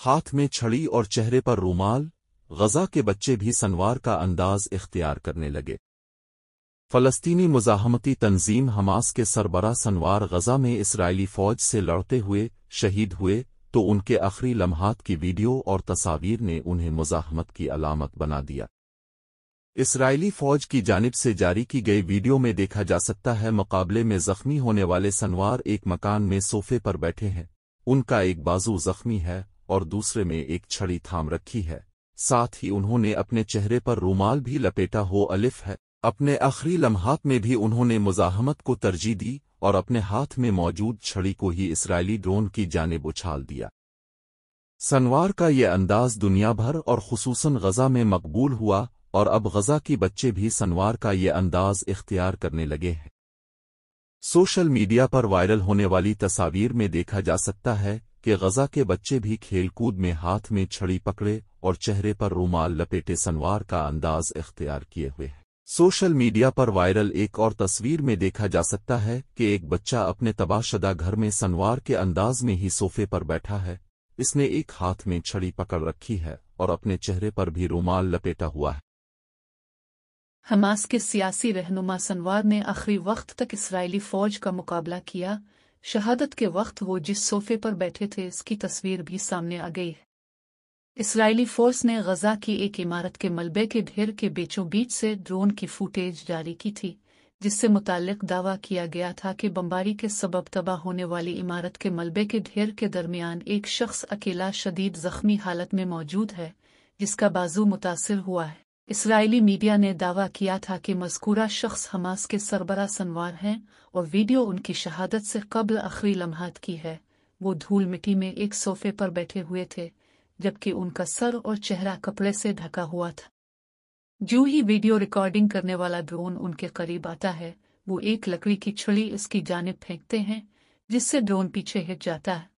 ہاتھ میں چھڑی اور چہرے پر رومال، غزہ کے بچے بھی سنوار کا انداز اختیار کرنے لگے۔ فلسطینی مزاحمتی تنظیم حماس کے سربراہ سنوار غزہ میں اسرائیلی فوج سے لڑتے ہوئے شہید ہوئے تو ان کے آخری لمحات کی ویڈیو اور تصاویر نے انہیں مزاحمت کی علامت بنا دیا۔ اسرائیلی فوج کی جانب سے جاری کی گئی ویڈیو میں دیکھا جا سکتا ہے مقابلے میں زخمی ہونے والے سنوار ایک مکان میں صوفے پر بیٹھے ہیں، ان کا ایک بازو زخمی ہے اور دوسرے میں ایک چھڑی تھام رکھی ہے، ساتھ ہی انہوں نے اپنے چہرے پر رومال بھی لپیٹا ہو الف ہے۔ اپنے آخری لمحات میں بھی انہوں نے مزاحمت کو ترجیح دی اور اپنے ہاتھ میں موجود چھڑی کو ہی اسرائیلی ڈرون کی جانب اچھال دیا۔ سنوار کا یہ انداز دنیا بھر اور خصوصاً غزہ میں مقبول ہوا اور اب غزہ کی بچے بھی سنوار کا یہ انداز اختیار کرنے لگے ہیں۔ سوشل میڈیا پر وائرل ہونے والی تصاویر میں دیکھا جا سکتا ہے کہ غزہ کے بچے بھی کھیل کود میں ہاتھ میں چھڑی پکڑے اور چہرے پر رومال لپیٹے سنوار کا انداز اختیار کیے ہوئے ہیں۔ سوشل میڈیا پر وائرل ایک اور تصویر میں دیکھا جا سکتا ہے کہ ایک بچہ اپنے تباہ شدہ گھر میں سنوار کے انداز میں ہی صوفے پر بیٹھا ہے، اس نے ایک ہاتھ میں چھڑی پکڑ رکھی ہے اور اپنے چہرے پر بھی رومال لپیٹا ہوا ہے۔ حماس کے سیاسی رہنما سنوار نے آخری وقت تک اسرائیلی فوج کا مقابلہ کیا۔ شہادت کے وقت وہ جس صوفے پر بیٹھے تھے اس کی تصویر بھی سامنے آ گئی ہے۔ اسرائیلی فورس نے غزہ کی ایک عمارت کے ملبے کے ڈھیر کے بیچوں بیچ سے ڈرون کی فوٹیج جاری کی تھی، جس سے متعلق دعویٰ کیا گیا تھا کہ بمباری کے سبب تباہ ہونے والی عمارت کے ملبے کے ڈھیر کے درمیان ایک شخص اکیلا شدید زخمی حالت میں موجود ہے، جس کا بازو متاثر ہوا ہے۔ اسرائیلی میڈیا نے دعویٰ کیا تھا کہ مذکورہ شخص حماس کے سربراہ سنوار ہیں اور ویڈیو ان کی شہادت سے قبل آخری لمحات کی ہے۔ وہ دھول مٹی میں ایک صوفے پر بیٹھے ہوئے تھے، جبکہ ان کا سر اور چہرہ کپڑے سے ڈھکا ہوا تھا۔ جو ہی ویڈیو ریکارڈنگ کرنے والا ڈرون ان کے قریب آتا ہے، وہ ایک لکڑی کی چھڑی اس کی جانب پھینکتے ہیں، جس سے ڈرون پیچھے ہٹ جاتا ہے۔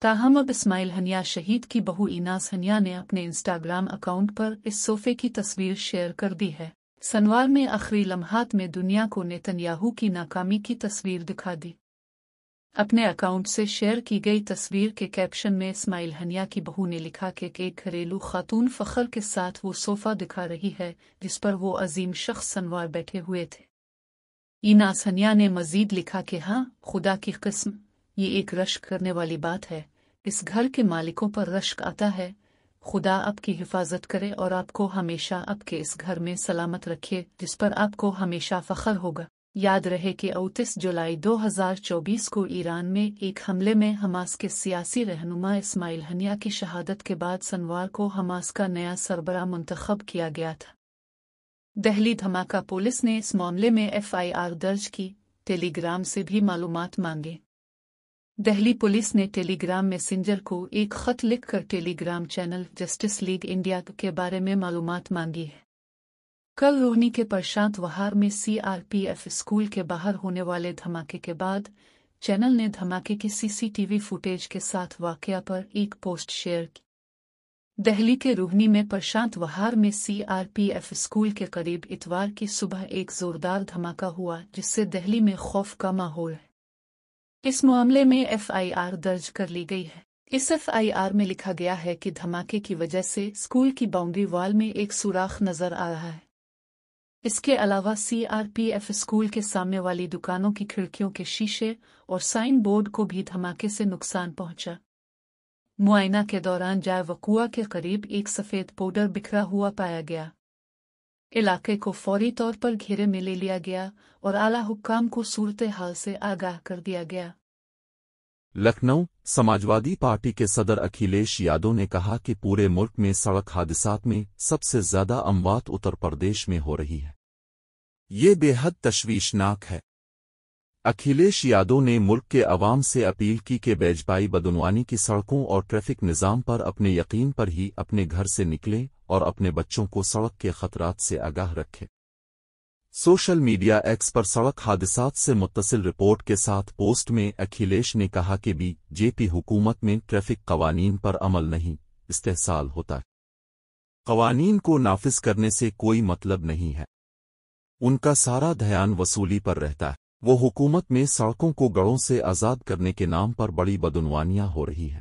تاہم اب اسماعیل ہنیہ شہید کی بہو ایناس ہنیہ نے اپنے انسٹاگرام اکاؤنٹ پر اس صوفے کی تصویر شیئر کر دی ہے۔ سنوار میں آخری لمحات میں دنیا کو نیتن یاہو کی ناکامی کی تصویر دکھا دی۔ اپنے اکاؤنٹ سے شیئر کی گئی تصویر کے کیپشن میں اسماعیل ہنیہ کی بہو نے لکھا کہ ایک گھریلو خاتون فخر کے ساتھ وہ صوفہ دکھا رہی ہے جس پر وہ عظیم شخص سنوار بیٹھے ہوئے تھے۔ ایناس ہنیہ نے مزید لکھا کہ ہاں، خدا کی قسم، یہ ایک رشک کرنے والی بات ہے، اس گھر کے مالکوں پر رشک آتا ہے۔ خدا آپ کی حفاظت کرے اور آپ کو ہمیشہ آپ کے اس گھر میں سلامت رکھے جس پر آپ کو ہمیشہ فخر ہوگا۔ یاد رہے کہ 29 جولائی 2024 کو ایران میں ایک حملے میں حماس کے سیاسی رہنما اسماعیل ہنیہ کی شہادت کے بعد سنوار کو حماس کا نیا سربراہ منتخب کیا گیا تھا۔ دہلی دھماکہ پولیس نے اس معاملے میں FIR درج کی، ٹیلی گرام سے بھی معلومات مانگے۔ دہلی پولیس نے ٹیلی گرام میسنجر کو ایک خط لکھ کر Telegram channel Justice League India کے بارے میں معلومات مانگی ہے۔ کل روہنی کے پرشانت وہار میں CRPF اسکول کے باہر ہونے والے دھماکے کے بعد چینل نے دھماکے کی CCTV فوٹیج کے ساتھ واقعہ پر ایک پوسٹ شیئر کی۔ دہلی کے روہنی میں پرشانت وہار میں CRPF اسکول کے قریب اتوار کی صبح ایک زوردار دھماکہ ہوا جس سے دہلی میں خوف کا ماحول ہے۔ اس معاملے میں FIR درج کر لی گئی ہے۔ اس FIR میں لکھا گیا ہے کہ دھماکے کی وجہ سے اسکول کی باؤنڈری وال میں ایک سوراخ نظر آ رہا ہے۔ اس کے علاوہ CRPF اسکول کے سامنے والی دکانوں کی کھڑکیوں کے شیشے اور سائن بورڈ کو بھی دھماکے سے نقصان پہنچا۔ معائنہ کے دوران جائے وقوع کے قریب ایک سفید پاؤڈر بکھرا ہوا پایا گیا۔ علاقے کو فوری طور پر گھیرے میں لے لیا گیا اور اعلیٰ حکام کو صورتحال سے آگاہ کر دیا گیا۔ لکھنؤ، سماجوادی پارٹی کے صدر اکھیلیش یادو نے کہا کہ پورے ملک میں سڑک حادثات میں سب سے زیادہ اموات اتر پردیش میں ہو رہی ہے۔ یہ بے حد تشویشناک ہے۔ اکھیلیش یادو نے ملک کے عوام سے اپیل کی کہ بیجپائی بدعنوانی کی سڑکوں اور ٹریفک نظام پر اپنے یقین پر ہی اپنے گھر سے نکلیں اور اپنے بچوں کو سڑک کے خطرات سے آگاہ رکھیں۔ سوشل میڈیا ایکس پر سڑک حادثات سے متصل رپورٹ کے ساتھ پوسٹ میں اکھیلیش نے کہا کہ BJP حکومت میں ٹریفک قوانین پر عمل نہیں، استحصال ہوتا ہے۔ قوانین کو نافذ کرنے سے کوئی مطلب نہیں ہے، ان کا سارا دھیان وصولی پر رہتا ہے۔ وہ حکومت میں سڑکوں کو گڑھوں سے آزاد کرنے کے نام پر بڑی بدعنوانیاں ہو رہی ہیں۔